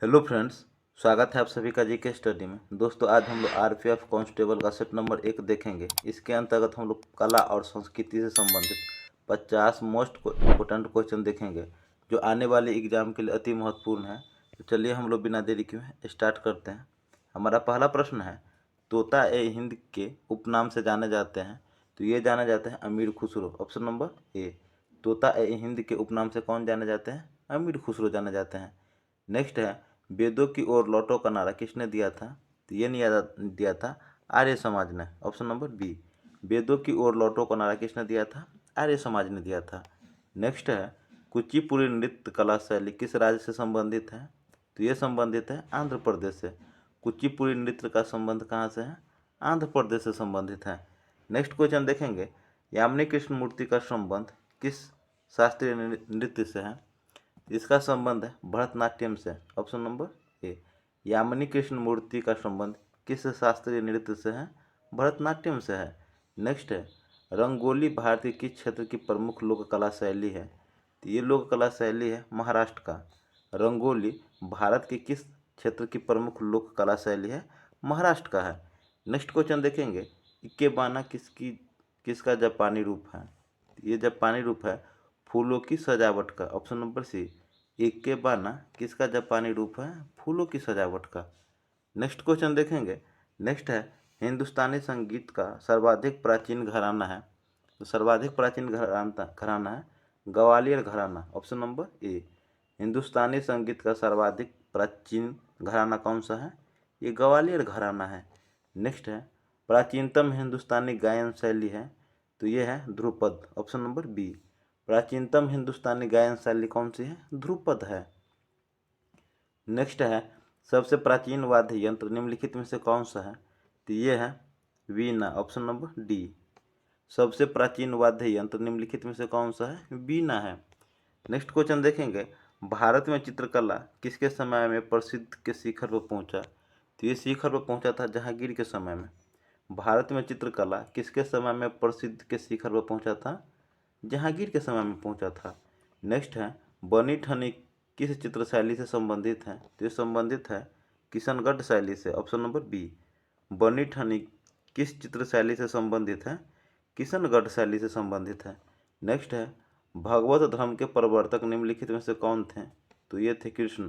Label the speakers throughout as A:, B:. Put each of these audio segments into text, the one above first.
A: Hello friends, स्वागत है आप सभी का जी के स्टडी में। दोस्तों, आज हम लोग आरपीएफ कांस्टेबल का सेट नंबर 1 देखेंगे। इसके अंतर्गत हम लोग कला और संस्कृति से संबंधित 50 मोस्ट इम्पोर्टेंट क्वेश्चन देखेंगे जो आने वाले एग्जाम के लिए अति महत्वपूर्ण है। तो चलिए हम लोग बिना देरी किए स्टार्ट करते हैं। हमारा पहला प्रश्न है, तोता ए हिंद के उपनाम से जाने जाते हैं। तो ये जाने जाते हैं अमीर खुसरो। ऑप्शन नंबर ए। तोता ए हिंद के उपनाम से कौन जाने जाते हैं? अमीर खुसरो जाने जाते हैं। नेक्स्ट है, वेदों की ओर लौटो का नारा किसने दिया था? तो ये नहीं दिया था, आर्य समाज ने। Option number B. वेदों की ओर लौटो का नारा किसने दिया था? आर्य समाज ने दिया था। नेक्स्ट है, कुचिपुड़ी नृत्य कला शैली किस राज्य से संबंधित है? तो ये संबंधित है आंध्र प्रदेश से। कुचिपुड़ी नृत्य का संबंध कहाँ से है? आंध्र प्रदेश से संबंधित है। नेक्स्ट क्वेश्चन देखेंगे, यामिनी कृष्ण मूर्ति का संबंध किस शास्त्रीय नृत्य से है? इसका संबंध है भरतनाट्यम से। Option number A. Yamini Krishna Murthy का संबंध किस शास्त्रीय नृत्य से है? भरतनाट्यम से है। नेक्स्ट है, रंगोली भारतीय किस क्षेत्र की प्रमुख लोक कला शैली है? तो ये लोक कला शैली है महाराष्ट्र का। रंगोली भारत के किस क्षेत्र की प्रमुख लोक कला शैली है? महाराष्ट्र का है। नेक्स्ट क्वेश्चन देखेंगे, इक्केबाना किसका जापानी रूप है? ये जापानी रूप है फूलों की सजावट का। ऑप्शन नंबर सी। इक्केबाना किसका जापानी रूप है? फूलों की सजावट का। नेक्स्ट क्वेश्चन देखेंगे। नेक्स्ट है, हिंदुस्तानी संगीत का सर्वाधिक प्राचीन घराना है। तो सर्वाधिक प्राचीन घराना है ग्वालियर घराना। ऑप्शन नंबर ए। हिंदुस्तानी संगीत का सर्वाधिक प्राचीन घराना कौन सा है? ये ग्वालियर घराना है। नेक्स्ट है, प्राचीनतम हिंदुस्तानी गायन शैली है। तो ये है ध्रुपद। Option number B. प्राचीनतम हिंदुस्तानी गायन शैली कौन सी है? ध्रुपद है। नेक्स्ट है, सबसे प्राचीन वाद्य यंत्र निम्नलिखित में से कौन सा है? तो ये है वीणा। Option number D. सबसे प्राचीन वाद्य यंत्र निम्नलिखित में से कौन सा है? वीणा है। नेक्स्ट क्वेश्चन देखेंगे, भारत में चित्रकला किसके समय में प्रसिद्ध के शिखर पर पहुंचा? तो ये शिखर पर पहुंचा था जहांगीर के समय में। भारत में चित्रकला किसके समय में प्रसिद्ध के शिखर पर पहुंचा था? जहांगीर के समय में पहुंचा था। नेक्स्ट है, बनी ठनी किस चित्र शैली से संबंधित है? तो ये संबंधित है किशनगढ़ शैली से। Option number B. Bani Thani किस चित्र शैली से संबंधित है? किशनगढ़ शैली से संबंधित है। नेक्स्ट है, भागवत धर्म के प्रवर्तक निम्नलिखित में से कौन थे? तो ये थे कृष्ण।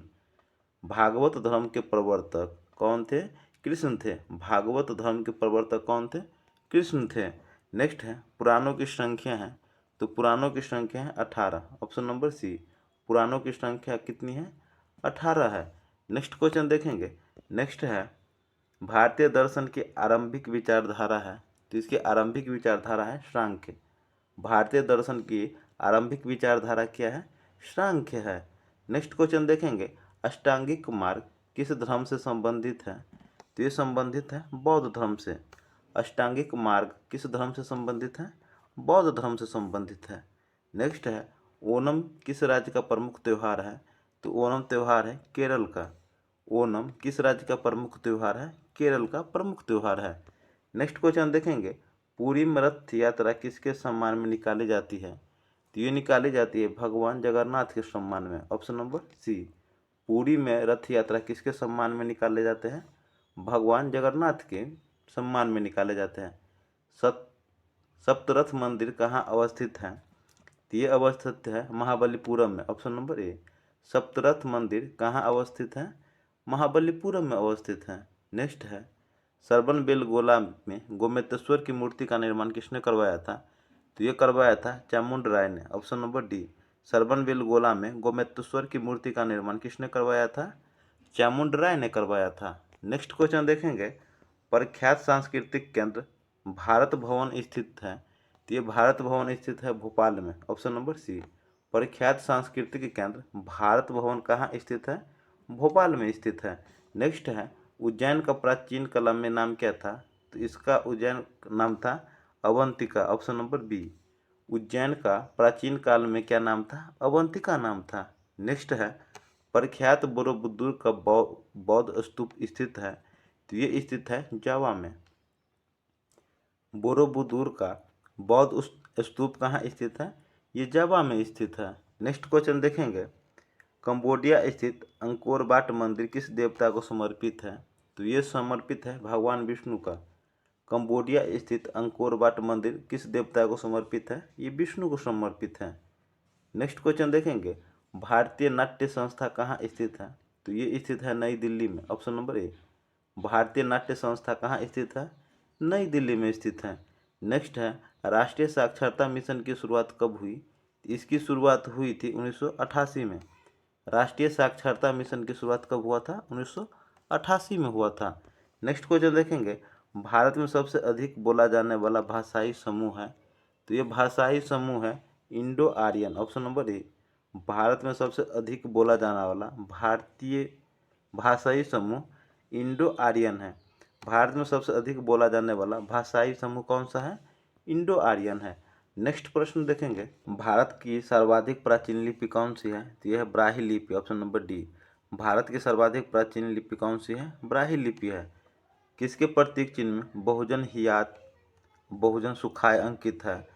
A: भागवत धर्म के प्रवर्तक कौन थे? कृष्ण थे। भागवत धर्म के प्रवर्तक कौन थे? कृष्ण थे। नेक्स्ट है, पुराणों की संख्या है। तो पुराणों की संख्या है 18। Option number C. पुराणों की संख्या कितनी है? 18 है। नेक्स्ट क्वेश्चन देखेंगे। नेक्स्ट है, भारतीय दर्शन की आरंभिक विचारधारा है। तो इसकी आरंभिक विचारधारा है सांख्य। भारतीय दर्शन की आरंभिक विचारधारा क्या है? सांख्य है। नेक्स्ट क्वेश्चन देखेंगे, अष्टांगिक मार्ग किस धर्म से संबंधित है? तो ये संबंधित है बौद्ध धर्म से। अष्टांगिक मार्ग किस धर्म से संबंधित है? बौद्ध धर्म से संबंधित है। नेक्स्ट है, ओणम किस राज्य का प्रमुख त्यौहार है? तो ओणम त्यौहार है केरल का। ओणम किस राज्य का प्रमुख त्यौहार है? केरल का प्रमुख त्यौहार है। नेक्स्ट क्वेश्चन देखेंगे, पुरी में रथ यात्रा किसके सम्मान में निकाली जाती है? तो ये निकाली जाती है भगवान जगन्नाथ के सम्मान में। ऑप्शन नंबर सी। पुरी में रथ यात्रा किसके सम्मान में निकाले जाते हैं? भगवान जगन्नाथ के सम्मान में निकाले जाते हैं। सप्तरथ मंदिर कहाँ अवस्थित है? तो ये अवस्थित है महाबलीपुरम में। ऑप्शन नंबर ए। सप्तरथ मंदिर कहाँ अवस्थित है? महाबलीपुरम में अवस्थित है। नेक्स्ट है, सरबन बेलगोला में गोमेतेश्वर की मूर्ति का निर्माण किसने करवाया था? तो ये करवाया था चामुंड राय ने। Option number D. Shravanabelagola में गोमेतेश्वर की मूर्ति का निर्माण किसने करवाया था? चामुंड राय ने करवाया था। नेक्स्ट क्वेश्चन देखेंगे, प्रख्यात सांस्कृतिक केंद्र भारत भवन स्थित है। तो ये भारत भवन स्थित है भोपाल में। Option number C. प्रख्यात सांस्कृतिक केंद्र भारत भवन कहाँ स्थित है? भोपाल में स्थित है। नेक्स्ट है, उज्जैन का प्राचीन कला में नाम क्या था? तो इसका उज्जैन नाम था Avantika. Option number B. Ujjain का प्राचीन काल में क्या नाम था? अवंतिका नाम था। नेक्स्ट है, प्रख्यात बोरोबुदुर का बौद्ध स्तूप स्थित है। तो ये स्थित है जावा में। बोरोबुदुर का बौद्ध स्तूप कहाँ स्थित है? ये जावा में स्थित है। नेक्स्ट क्वेश्चन देखेंगे, कंबोडिया स्थित अंकोर वाट मंदिर किस देवता को समर्पित है? तो ये समर्पित है भगवान विष्णु का। कंबोडिया स्थित अंकोर वाट मंदिर किस देवता को समर्पित है? ये विष्णु को समर्पित है। नेक्स्ट क्वेश्चन देखेंगे, भारतीय नाट्य संस्था कहाँ स्थित है? तो ये स्थित है नई दिल्ली में, ऑप्शन नंबर ए। भारतीय नाट्य संस्था कहाँ स्थित है? नई दिल्ली में स्थित है। नेक्स्ट है, राष्ट्रीय साक्षरता मिशन की शुरुआत कब हुई? इसकी शुरुआत हुई थी 1988 में। राष्ट्रीय साक्षरता मिशन की शुरुआत कब हुआ था? 1988 में हुआ था। नेक्स्ट क्वेश्चन देखेंगे, भारत में सबसे अधिक बोला जाने वाला भाषाई समूह है? तो ये भाषाई समूह है Indo Aryan, option number A. Bharat में सबसे अधिक बोला जाने वाला भारतीय भाषाई समूह इंडो आर्यन है। भारत में सबसे अधिक बोला जाने वाला भाषाई समूह कौन सा है? इंडो आर्यन है। नेक्स्ट प्रश्न देखेंगे, भारत की सर्वाधिक प्राचीन लिपि कौन सी है? तो यह है ब्राह्मी लिपि, ऑप्शन नंबर डी। भारत की सर्वाधिक प्राचीन लिपि कौन सी है? ब्राह्मी लिपि है। किसके प्रतीक चिन्ह में बहुजन हियात, बहुजन सुखाय अंकित है?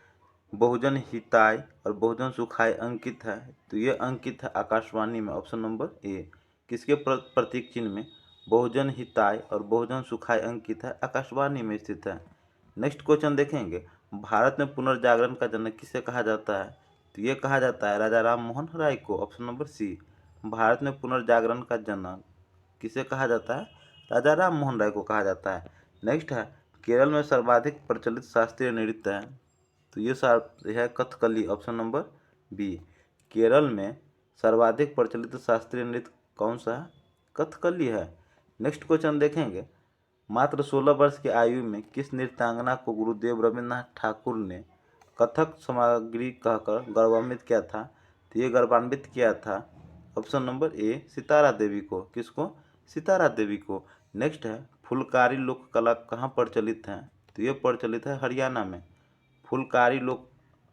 A: बहुजन हिताय और बहुजन सुखाय अंकित है, तो ये अंकित है आकाशवाणी में, ऑप्शन नंबर ए। किसके प्रतीक चिन्ह में बहुजन हिताय और बहुजन सुखाय अंकित है? आकाशवाणी में स्थित है। नेक्स्ट क्वेश्चन देखेंगे, भारत में पुनर्जागरण का जनक किसे कहा जाता है? तो ये कहा जाता है राजा राम मोहन राय को, ऑप्शन नंबर सी। भारत में पुनर्जागरण का जनक किसे कहा जाता है? राजा राम मोहन राय को कहा जाता है। नेक्स्ट है, केरल में सर्वाधिक प्रचलित शास्त्रीय नृत्य है? तो ये है Kathakali, option number B. Kerala में सर्वाधिक प्रचलित शास्त्रीय नृत्य कौन सा है? कथकली है। नेक्स्ट क्वेश्चन देखेंगे, मात्र 16 वर्ष की आयु में किस नृत्यांगना को गुरुदेव रविन्द्रनाथ ठाकुर ने कथक सामग्री कहकर गौरवान्वित किया था? तो ये गौरवान्वित किया था, ऑप्शन नंबर ए, सितारा देवी को। किसको? सितारा देवी को। नेक्स्ट है, फुलकारी लोक कला कहाँ प्रचलित है? तो ये प्रचलित है हरियाणा में। फुलकारी लोक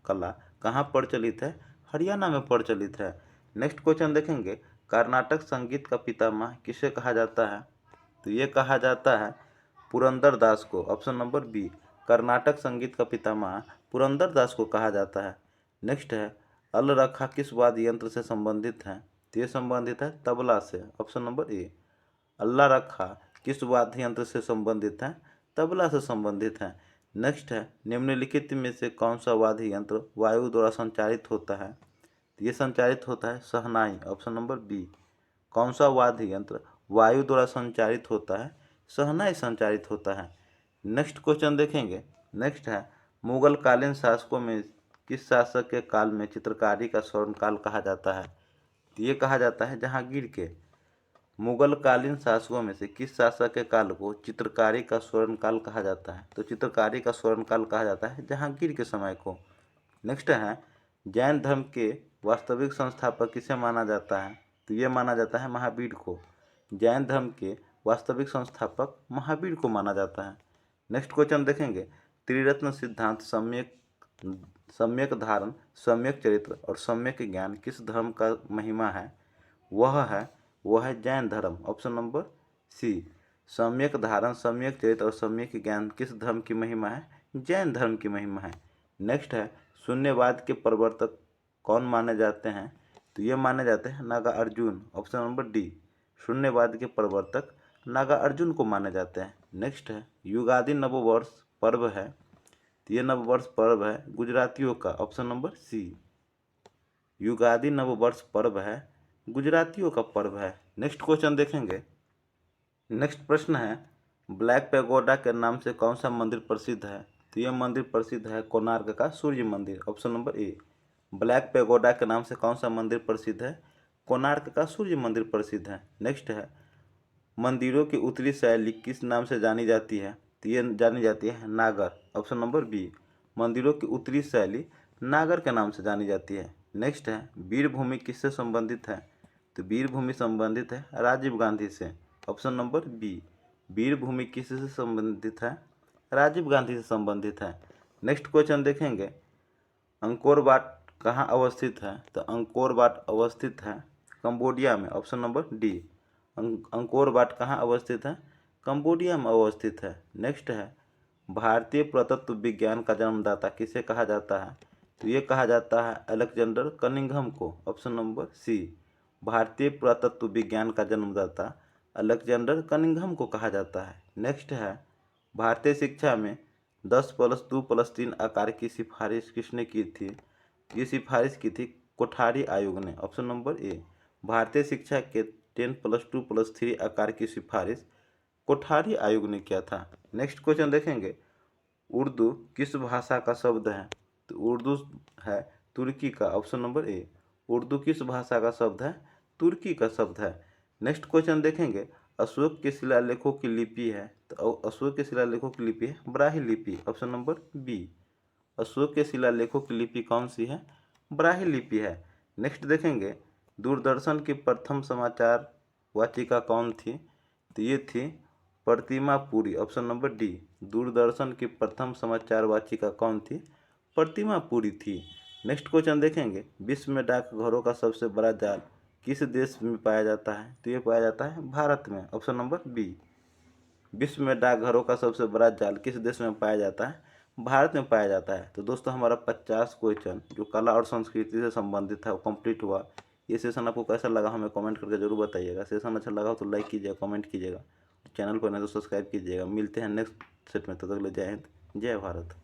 A: कला कहाँ प्रचलित है? हरियाणा में प्रचलित है। नेक्स्ट क्वेश्चन देखेंगे, कर्नाटक संगीत का पितामह किसे कहा जाता है? तो ये कहा जाता है पुरंदर दास को, ऑप्शन नंबर बी। कर्नाटक संगीत का पितामह पुरंदर दास को कहा जाता है। नेक्स्ट है, अल रखा किस वाद्य यंत्र से संबंधित है? तो ये संबंधित है तबला से, ऑप्शन नंबर ए। अल्लाह रखा किस वाद्य यंत्र से संबंधित है? तबला से संबंधित है। नेक्स्ट है, निम्नलिखित में से कौन सा वाद्य यंत्र वायु द्वारा संचालित होता है? ये संचालित होता है शहनाई, ऑप्शन नंबर बी। कौन सा वाद्य यंत्र वायु द्वारा संचालित होता है? शहनाई संचालित होता है। नेक्स्ट क्वेश्चन देखेंगे, नेक्स्ट है, मुगल कालीन शासकों में किस शासक के काल में चित्रकारी का स्वर्णकाल कहा जाता है? ये कहा जाता है जहांगीर के। मुगल कालीन शासकों में से किस शासक के काल को चित्रकारी का स्वर्णकाल कहा जाता है? तो चित्रकारी का स्वर्णकाल कहा जाता है जहांगीर के समय को। नेक्स्ट है, जैन धर्म के वास्तविक संस्थापक किसे माना जाता है? तो ये माना जाता है महावीर को। जैन धर्म के वास्तविक संस्थापक महावीर को माना जाता है। नेक्स्ट क्वेश्चन देखेंगे, त्रिरत्न सिद्धांत सम्यक धारण, सम्यक चरित्र और सम्यक ज्ञान किस धर्म का महिमा है? वह है जैन धर्म, ऑप्शन नंबर सी। सम्यक धारण, सम्यक चरित्र और सम्यक ज्ञान किस धर्म की महिमा है? जैन धर्म की महिमा है। नेक्स्ट है, शून्यवाद के प्रवर्तक कौन माने जाते हैं? तो ये माने जाते हैं नागार्जुन, ऑप्शन नंबर डी। शून्यवाद के प्रवर्तक नागार्जुन को माने जाते हैं। नेक्स्ट है, युगादि नववर्ष पर्व है, तो ये नववर्ष पर्व है गुजरातियों का, ऑप्शन नंबर सी। युगादि नववर्ष पर्व है गुजरातियों का पर्व है। नेक्स्ट क्वेश्चन देखेंगे, नेक्स्ट प्रश्न है, ब्लैक पैगोडा के नाम से कौन सा मंदिर प्रसिद्ध है? तो यह मंदिर प्रसिद्ध है कोणार्क का सूर्य मंदिर, ऑप्शन नंबर ए। ब्लैक पैगोडा के नाम से कौन सा मंदिर प्रसिद्ध है? कोणार्क का सूर्य मंदिर प्रसिद्ध है। नेक्स्ट है, मंदिरों की उत्तरी शैली किस नाम से जानी जाती है? तो ये जानी जाती है नागर, ऑप्शन नंबर बी। मंदिरों की उत्तरी शैली नागर के नाम से जानी जाती है। नेक्स्ट है, वीरभूमि किससे संबंधित है? तो वीरभूमि संबंधित है राजीव गांधी से, ऑप्शन नंबर बी। वीरभूमि किससे संबंधित है? राजीव गांधी से संबंधित है। नेक्स्ट क्वेश्चन देखेंगे, अंकोर वाट कहाँ अवस्थित है? तो अंकोर वाट अवस्थित है कंबोडिया में, option number D. Angkor Wat कहाँ अवस्थित है? कंबोडिया में अवस्थित है। नेक्स्ट है, भारतीय पुरातत्व विज्ञान का जन्मदाता किसे कहा जाता है? तो ये कहा जाता है अलेक्जेंडर कनिंघम को, ऑप्शन नंबर सी। भारतीय पुरातत्व विज्ञान का जन्मदाता अलेक्जेंडर कनिंघम को कहा जाता है। नेक्स्ट है, भारतीय शिक्षा में 10+2+3 आकार की सिफारिश किसने की थी? ये सिफारिश की थी कोठारी आयोग ने। ऑप्शन नंबर ए। भारतीय शिक्षा के 10+2+3 आकार की सिफारिश कोठारी आयोग ने किया था। नेक्स्ट क्वेश्चन देखेंगे, उर्दू किस भाषा का शब्द है? तो उर्दू है तुर्की का। ऑप्शन नंबर ए। उर्दू किस भाषा का शब्द है? तुर्की का शब्द है। नेक्स्ट क्वेश्चन देखेंगे, अशोक के शिलालेखों की लिपि है? तो अशोक के शिलालेखों की लिपि है ब्राह्मी लिपि। Option number B. अशोक के शिलालेखों की लिपि कौन सी है? ब्राह्मी लिपि है। नेक्स्ट देखेंगे, दूरदर्शन की प्रथम समाचार वाचिका कौन थी? तो ये थी प्रतिमा Puri. Option number D. Doordarshan की प्रथम समाचार वाचिका कौन थी? प्रतिमा पुरी थी। नेक्स्ट क्वेश्चन देखेंगे, विश्व में डाकघरों का सबसे बड़ा जाल किस देश में पाया जाता है? तो ये पाया जाता है भारत में। Option number B. विश्व में डाकघरों का सबसे बड़ा जाल किस देश में पाया जाता है? भारत में पाया जाता है। तो दोस्तों हमारा 50 क्वेश्चन जो कला और संस्कृति से संबंधित है वो कंप्लीट हुआ। ये सेशन आपको कैसा लगा हमें कमेंट करके जरूर बताइएगा। सेशन अच्छा लगा तो लाइक कीजिएगा, कमेंट कीजिएगा, चैनल पर नहीं तो सब्सक्राइब कीजिएगा। मिलते हैं नेक्स्ट सेट में, तब तक के लिए जय हिंद, जय भारत।